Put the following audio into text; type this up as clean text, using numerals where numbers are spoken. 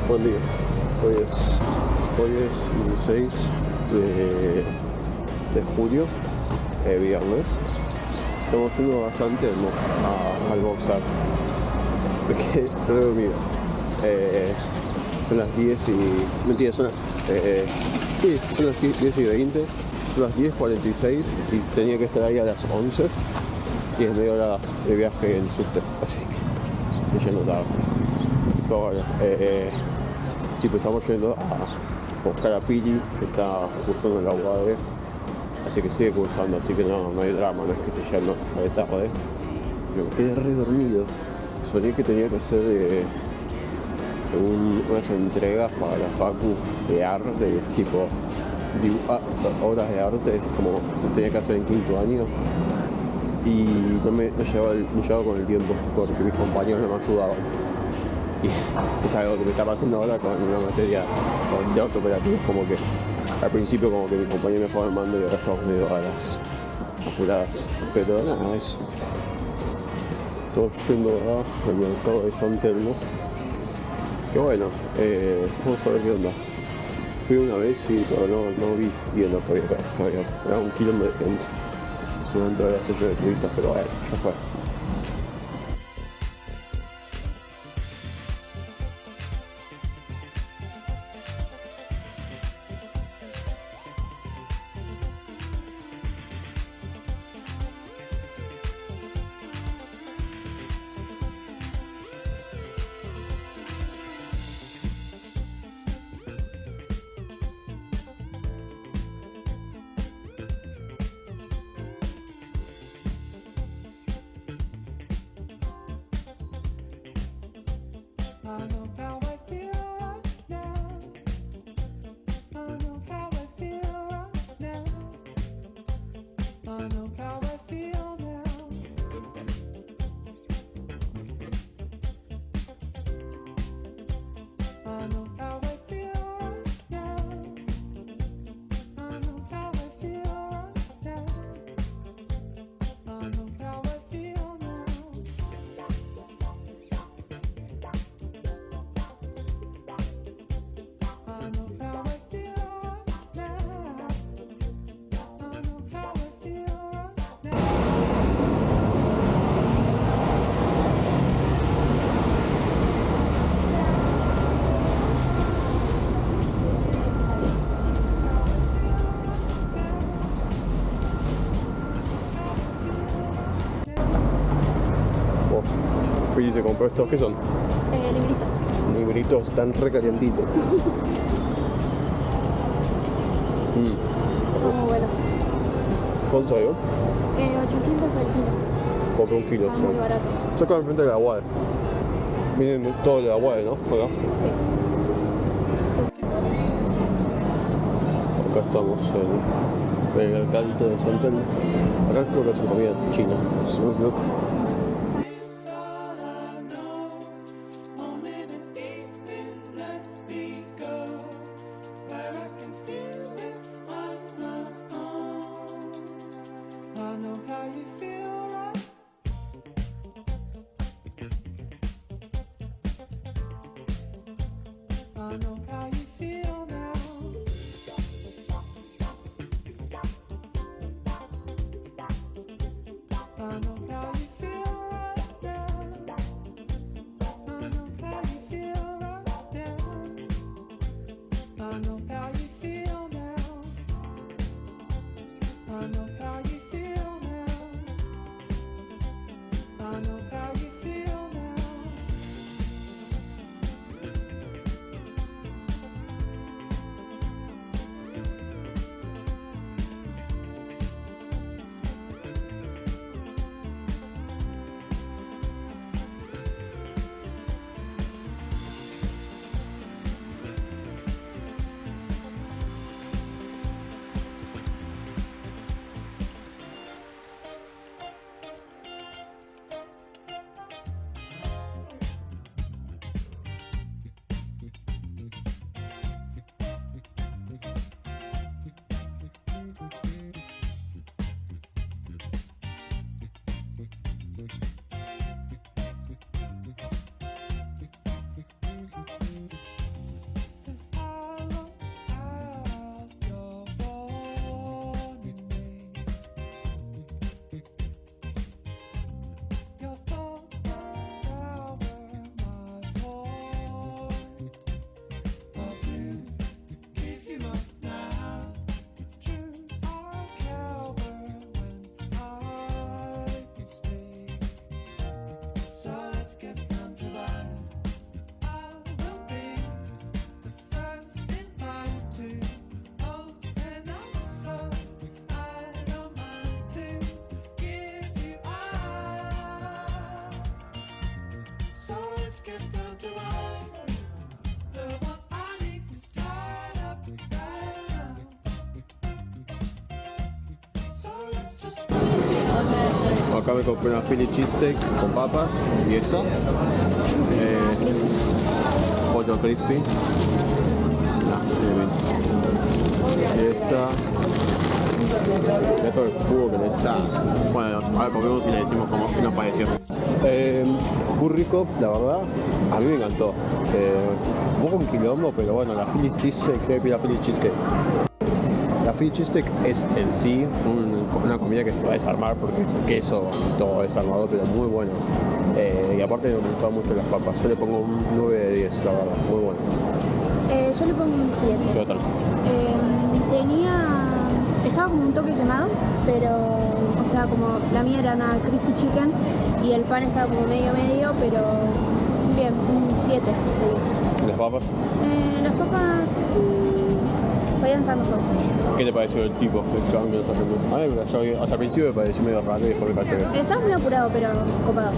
Buen día. Hoy es 16 de julio, viernes. Estamos yendo bastante a almorzar. Porque no he dormido. Son las 10 y... Mentira, son las... sí, son las 10 y 20. Son las 10:46 y tenía que estar ahí a las 11. Y es media hora de viaje en subte. Así que ya no tarde. Pero bueno, tipo, estamos yendo a buscar a Pili, que está cursando en la UAD, así que sigue cursando, así que no hay drama, no es que esté yendo a tarde. Pero me quedé re dormido. Soñé que tenía que hacer unas entregas para la facu de arte, tipo obras de arte, como tenía que hacer en quinto año. Y no llevaba con el tiempo, porque mis compañeros no me ayudaban. Y es algo que me está pasando ahora con una materia con cierto operativo, como que al principio como que mi compañero me fue armando y ahora estamos medio a las apuradas. Pero nada, eso. Estoy yendo al mercado de San Telmo. Que bueno, vamos a ver qué onda. Fui una vez y pero no vi bien lo que había acá. Era un kilómetro de gente. Seguramente había gente de turistas, pero bueno, ya fue. I know how I feel right now. I know how I feel right now. I know how I feel now. I know how I feel right now. I know how I feel right now. I know how I feel now. I know how I feel right now. I know how I feel right now. Pili se compró estos, ¿qué son? Libritos. Libritos, están re calientitos. Muy buenos. ¿Cuánto salió? 800 al kilo. Compré un kilo. Está muy barato. Yo acá enfrente de la UAD. Miren todo de la UAD, ¿no? Acá. Sí. Acá estamos en el mercadito de San Telmo. Acá creo que es comida china, si no me equivoco. It's all I know. Only the evening let me go where I can feel it on my own. I know how you feel right. I know how you feel now. I know how you feel right now. I know how you feel right now. I know how you feel now. I know how you feel now. I know how you feel now. pockets get filled to ride. The one I need is tied up right now. So let's just Acá me compré una Philly cheesesteak con papas y esta. Pollo crispy. Esta. Esto es el jugo que le da. Bueno, ahora comemos y le decimos qué nos pareció. Muy rico, la verdad. A mí me encantó. Un poco un quilombo, pero bueno, la Philly cheesesteak, la Philly cheesesteak. La Philly cheesesteak es en sí una comida que se va a desarmar porque el queso todo desarmado, pero muy bueno. Y aparte me gustaban mucho las papas. Yo le pongo un 9 de 10, la verdad, muy bueno. Yo le pongo un 7. ¿Qué tal? Estaba como un toque quemado, pero, o sea, como la mía era una crispy chicken y el pan estaba como medio, pero bien, un 7 de 10. ¿Y las papas? Las papas podían estar mejor. ¿Qué te pareció el tipo del chabón que nos atendió? A mí me cayó bien. O sea, al principio me pareció medio raro y después me cayó bien. Estaba muy apurado, pero copado.